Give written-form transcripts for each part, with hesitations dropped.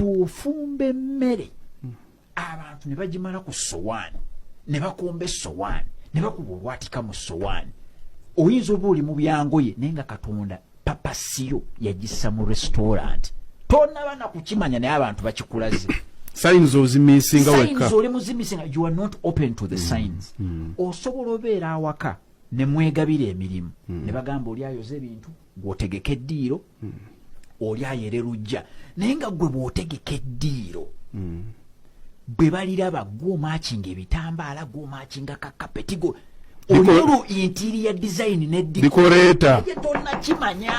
bw'ofumba emmere abantu ne bagimala ku sowaani ne bakomba essowaani ne bakuba olwatika mu sowaani oyinza oba oli mu byangoye naye nga Katonda papasiyo yagissa mu restaurant tonaba na kukimanya naye abantu bakikulaze signs ozimisinga weka signs oli muzimisinga you are not open to the signs osobola obeera awaka ne mwegabira emirimu ne bagamba oli ayoze ebintu gwotegeka eddiiro oli ayererujja naye nga gwe bw'otegeka eddiiro bwe baliraba gw'omaakinga ebitambaala gw'omaakinga kakapeti go olulu interior design ne decorator tonnakimanya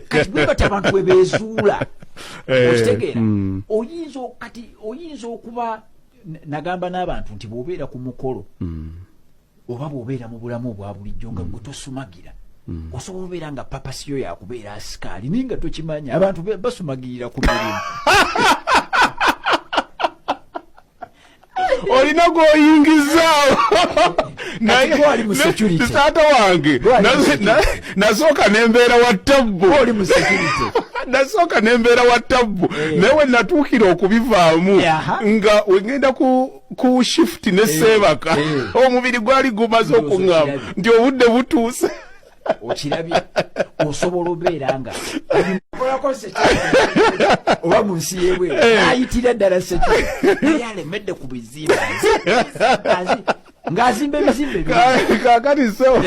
kati bwe bati abantu bwe beezuula okitegeera oyinza okuba nagamba n'abantu nti bw'obeera ku mukolo oba bw'obeera mu bulamu obwa bulijjo nga gwe tosumagira osobola obeera nga papasiyo yakubeera asikaali naye nga tokimanya abantu basumagirira ku mirimu olina gwoyingizaawo taata wange nasooka nembeera wa tabbu nasooka nembeera wa tabbu naye we natuukira okubivaamu nga wegenda ku shift ne seebaka omubiri gwali gumaze okuŋŋamu nti obudde butuuse okirabye osobola obeera nga oba mu nsi yeebwe ayitira ddala naye alemedde ku bizimba ng'azimba ebizimbe kaakati sewo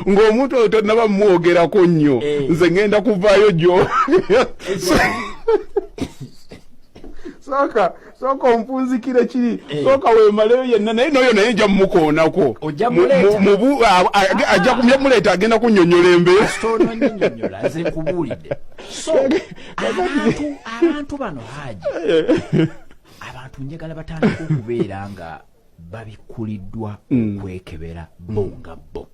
ng'omuntu oyo tonnaba mumwogerako nnyo nze ngenda kuvaayo gyo sooka ompunzikire kiri sooka weemaleyo yenna naye noyo naye nja mumukoonako ajja muleeta agenda kunnyonnyola embeera nze nkubuulidde so abantu bano Haji abantu njagala batandika okubeera nga babikuliddwa okwekebera bo nga bo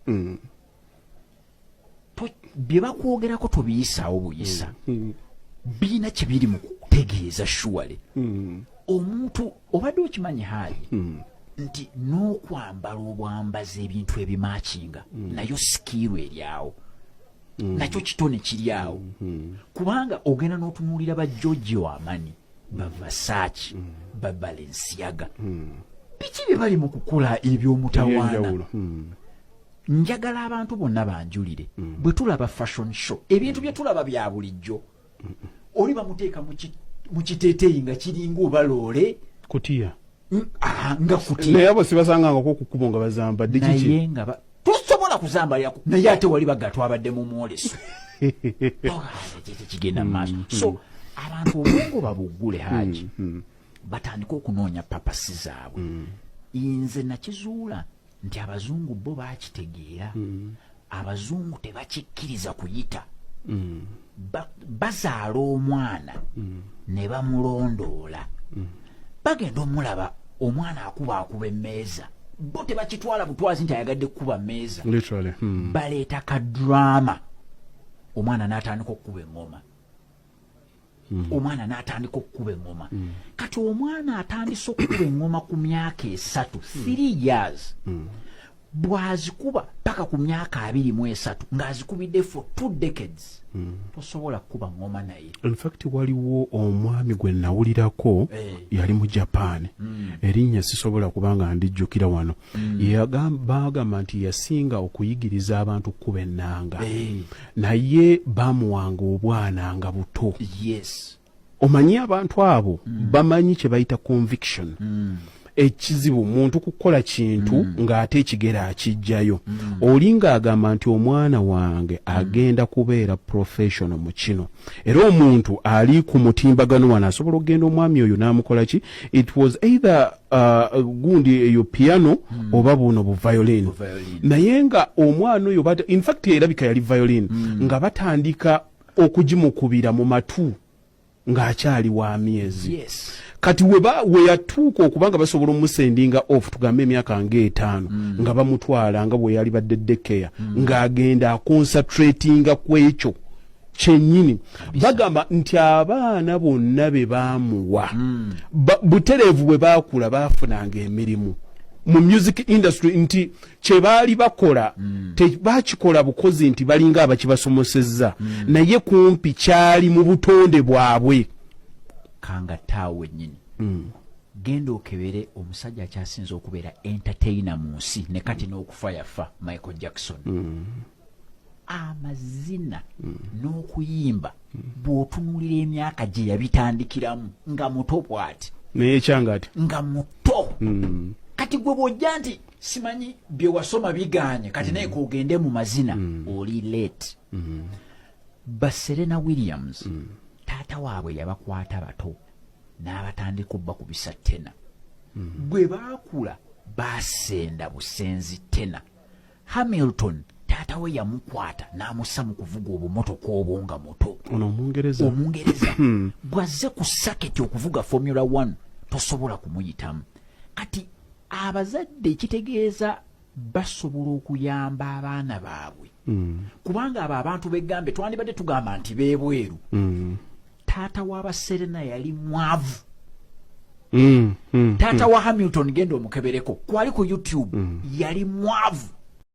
bye bakwogerako tobiyisaawo buyisa biina kibiri mu kutegeeza shuwale omuntu obadde okimanyi Haji nti n'okwambala obwambazi ebintu ebimaakinga nayo sikiirwa eryawo nakyo kitone kiri awo kubanga ogenda n'otunuulira ba Giorgio Armani ba Versace ba Balenciaga biki bye bali mu kukola eby'omutawaana njagala abantu bonna banjulire bwe tulaba fashion show ebintu bye tulaba bya bulijjo oli bamuteeka mu kiteeteeyi nga kiringa obaloole kutiya nga kutiya naye abo sibasangangako okukubo nga bazambadde kiki naye nga tosobola kuzambalirako naye ate wali baga twabadde mu mwoleso kigenda mu maaso so abantu obwongo babuggule Haji batandika okunoonya papasi zaabwe nze nakizuula nti abazungu bo bakitegeera abazungu tebakikkiriza kuyita bazaala omwana ne bamulondoola bagenda omulaba omwana akuba emmeeza bo tebakitwala butwazi nti ayagadde kukuba mmeeza baleeta kadrama omwana n'atandika okukuba eŋŋoma omwana n'atandika okukuba eŋŋoma kati omwana atandise okukuba eŋŋoma ku myaka 3 years bw'azikuba paka ku myaka 23 ng'azikubidde for 2 decades tosobola kukuba ŋŋoma naye. In fact waliwo omwami gwe nawulirako yali mu Japan erinnya sisobola kubanga ndijjukira wano bagamba nti yasinga okuyigiriza abantu kuba ennanga naye bamuwanga obwana nga buto. Yes. Omanyi abantu abo bamanyi kye bayita conviction. Ekizibu muntu kukola kintu ng'ate ekigera akijjayo olinga agamba nti omwana wange agenda kubeera professional mu kino era omuntu ali ku mutimbagano wano asobola okugenda omwami oyo n'amukola ki it was either gundi eyo piano oba buno bu violin naye nga omwana oyo in fact erabika yali violin nga batandika okugimukubira mu matu ng'akyali wa myezi. Yes. Kati we yatuuka okubanga basobola omusendinga off tugambe emyaka nga 5 nga bamutwala nga bwe yali badde daycare ng'agenda aconcentratinga ku ekyo kyennyini bagamba nti abaana bonna be baamuwa butereevu bwe baakula baafunanga emirimu mu music industry nti kye baali bakola tebakikola bukozi nti balinga abakibasomosezza naye kumpi kyali mu butonde bwabwe kanga taawe nnyini genda okebere omusajja akyasinza okubeera entertainer mu nsi ne kati n'okufa yafa Michael Jackson amazina n'okuyimba bw'otunuulira emyaka gye yabitandikiramu nga muto bw'ati naye ekyanga ati nga muto kati gwe bw'ojja nti simanyi bye wasoma biganye kati naye kogende mu mazina oli late ba Serena Williams taata waabwe yabakwata bato n'abatandika obbakubisa tena bwe baakula baasenda busenzi tena. Hamilton taata we yamukwata n'amussa mu kuvuga obumotoka obwo nga muto ono omungereza bw'azze ku saketi okuvuga Formula 1 tosobola kumuyitamu. Kati abazadde ekitegeeza basobola okuyamba abaana baabwe kubanga abo abantu begambe twandibadde tugamba nti beebweru taata wa Serena yali mwavu taata wa Hamilton genda omukebereko kwali ku YouTube yali mwavu